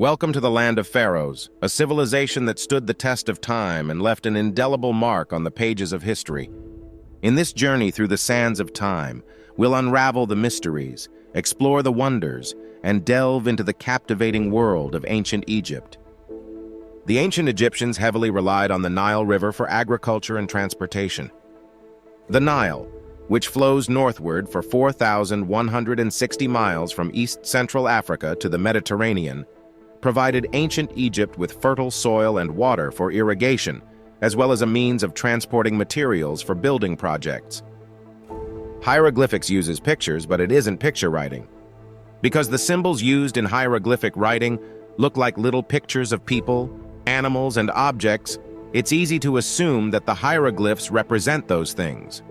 Welcome to the land of Pharaohs, a civilization that stood the test of time and left an indelible mark on the pages of history. In this journey through the sands of time, we'll unravel the mysteries, explore the wonders, and delve into the captivating world of ancient Egypt. The ancient Egyptians heavily relied on the Nile River for agriculture and transportation. The Nile, which flows northward for 4,160 miles from east-central Africa to the Mediterranean, provided ancient Egypt with fertile soil and water for irrigation, as well as a means of transporting materials for building projects. Hieroglyphics uses pictures, but it isn't picture writing. Because the symbols used in hieroglyphic writing look like little pictures of people, animals, and objects, it's easy to assume that the hieroglyphs represent those things.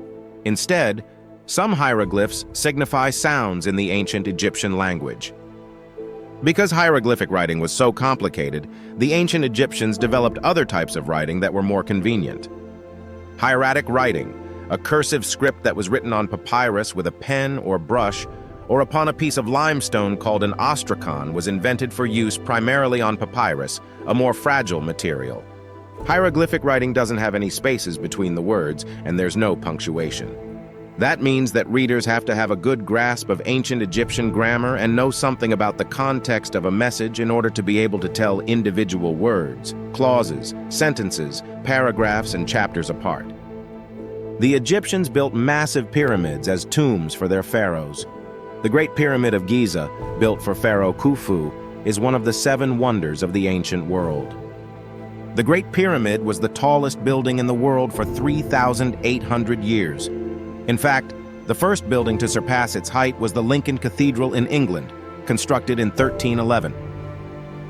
Instead, some hieroglyphs signify sounds in the ancient Egyptian language. Because hieroglyphic writing was so complicated, the ancient Egyptians developed other types of writing that were more convenient. Hieratic writing, a cursive script that was written on papyrus with a pen or brush, or upon a piece of limestone called an ostrakhan, was invented for use primarily on papyrus, a more fragile material. Hieroglyphic writing doesn't have any spaces between the words, and there's no punctuation. That means that readers have to have a good grasp of ancient Egyptian grammar and know something about the context of a message in order to be able to tell individual words, clauses, sentences, paragraphs, and chapters apart. The Egyptians built massive pyramids as tombs for their pharaohs. The Great Pyramid of Giza, built for Pharaoh Khufu, is one of the 7 wonders of the ancient world. The Great Pyramid was the tallest building in the world for 3,800 years. In fact, the first building to surpass its height was the Lincoln Cathedral in England, constructed in 1311.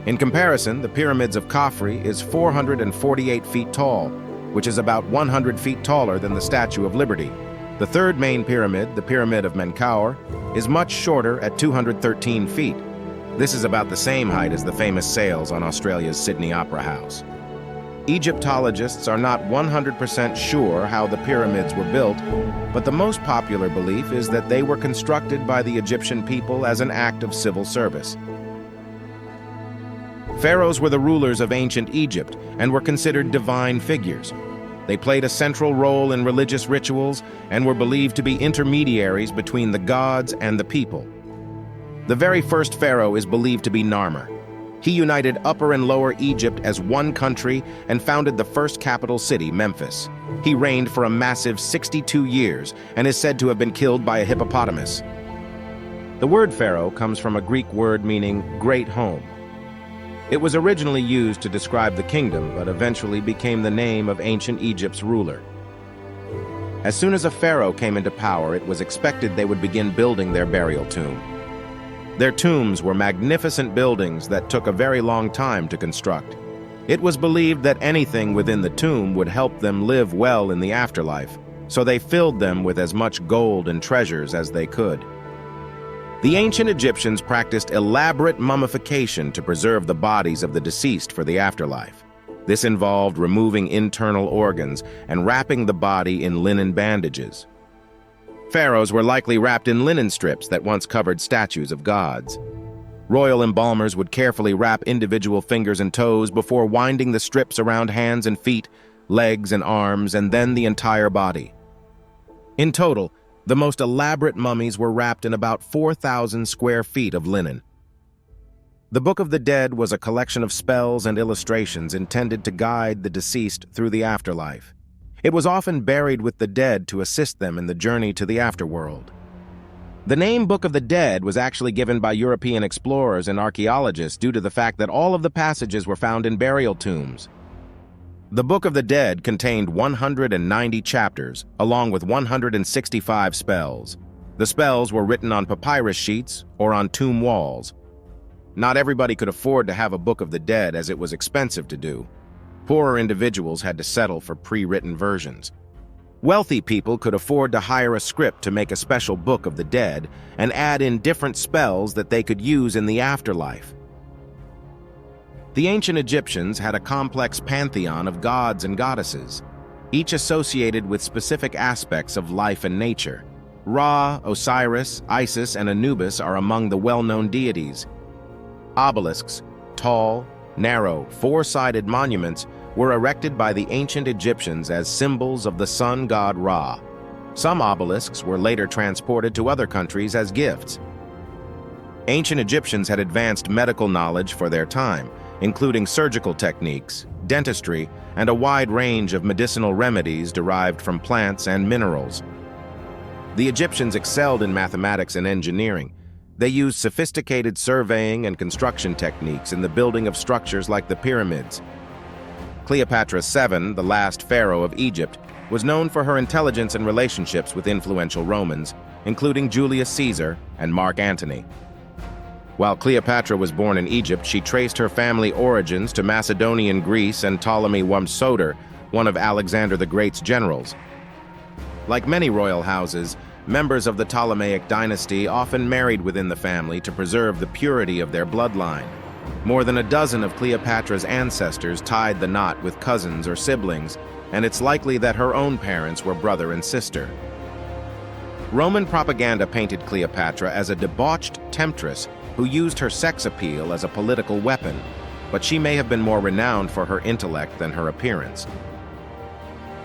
In comparison, the pyramids of Khafre is 448 feet tall, which is about 100 feet taller than the Statue of Liberty. The third main pyramid, the Pyramid of Menkaure, is much shorter at 213 feet. This is about the same height as the famous sails on Australia's Sydney Opera House. Egyptologists are not 100% sure how the pyramids were built, but the most popular belief is that they were constructed by the Egyptian people as an act of civil service. Pharaohs were the rulers of ancient Egypt and were considered divine figures. They played a central role in religious rituals and were believed to be intermediaries between the gods and the people. The very first pharaoh is believed to be Narmer. He united Upper and Lower Egypt as one country and founded the first capital city, Memphis. He reigned for a massive 62 years and is said to have been killed by a hippopotamus. The word pharaoh comes from a Greek word meaning great home. It was originally used to describe the kingdom, but eventually became the name of ancient Egypt's ruler. As soon as a pharaoh came into power, it was expected they would begin building their burial tomb. Their tombs were magnificent buildings that took a very long time to construct. It was believed that anything within the tomb would help them live well in the afterlife, so they filled them with as much gold and treasures as they could. The ancient Egyptians practiced elaborate mummification to preserve the bodies of the deceased for the afterlife. This involved removing internal organs and wrapping the body in linen bandages. Pharaohs were likely wrapped in linen strips that once covered statues of gods. Royal embalmers would carefully wrap individual fingers and toes before winding the strips around hands and feet, legs and arms, and then the entire body. In total, the most elaborate mummies were wrapped in about 4,000 square feet of linen. The Book of the Dead was a collection of spells and illustrations intended to guide the deceased through the afterlife. It was often buried with the dead to assist them in the journey to the afterworld. The name Book of the Dead was actually given by European explorers and archaeologists due to the fact that all of the passages were found in burial tombs. The Book of the Dead contained 190 chapters, along with 165 spells. The spells were written on papyrus sheets or on tomb walls. Not everybody could afford to have a Book of the Dead, as it was expensive to do. Poorer individuals had to settle for pre-written versions. Wealthy people could afford to hire a script to make a special Book of the Dead and add in different spells that they could use in the afterlife. The ancient Egyptians had a complex pantheon of gods and goddesses, each associated with specific aspects of life and nature. Ra, Osiris, Isis, and Anubis are among the well-known deities. Obelisks, tall, narrow, four-sided monuments were erected by the ancient Egyptians as symbols of the sun god Ra. Some obelisks were later transported to other countries as gifts. Ancient Egyptians had advanced medical knowledge for their time, including surgical techniques, dentistry, and a wide range of medicinal remedies derived from plants and minerals. The Egyptians excelled in mathematics and engineering. They used sophisticated surveying and construction techniques in the building of structures like the pyramids. Cleopatra VII, the last pharaoh of Egypt, was known for her intelligence and relationships with influential Romans, including Julius Caesar and Mark Antony. While Cleopatra was born in Egypt, she traced her family origins to Macedonian Greece and Ptolemy Soter, one of Alexander the Great's generals. Like many royal houses, members of the Ptolemaic dynasty often married within the family to preserve the purity of their bloodline. More than a dozen of Cleopatra's ancestors tied the knot with cousins or siblings, and it's likely that her own parents were brother and sister. Roman propaganda painted Cleopatra as a debauched temptress who used her sex appeal as a political weapon, but she may have been more renowned for her intellect than her appearance.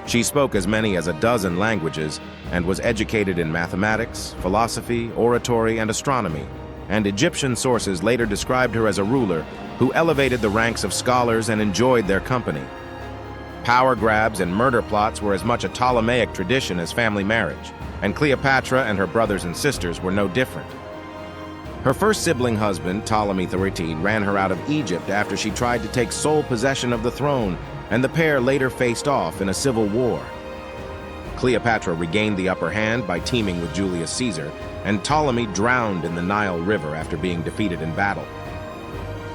She spoke as many as a dozen languages and was educated in mathematics, philosophy, oratory, and astronomy, and Egyptian sources later described her as a ruler who elevated the ranks of scholars and enjoyed their company. Power grabs and murder plots were as much a Ptolemaic tradition as family marriage, and Cleopatra and her brothers and sisters were no different. Her first sibling husband, Ptolemy XIII, ran her out of Egypt after she tried to take sole possession of the throne, and the pair later faced off in a civil war. Cleopatra regained the upper hand by teaming with Julius Caesar, and Ptolemy drowned in the Nile River after being defeated in battle.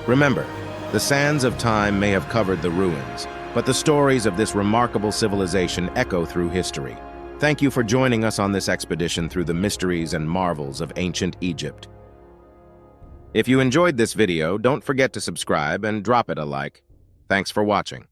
Remember, the sands of time may have covered the ruins, but the stories of this remarkable civilization echo through history. Thank you for joining us on this expedition through the mysteries and marvels of ancient Egypt. If you enjoyed this video, don't forget to subscribe and drop it a like. Thanks for watching.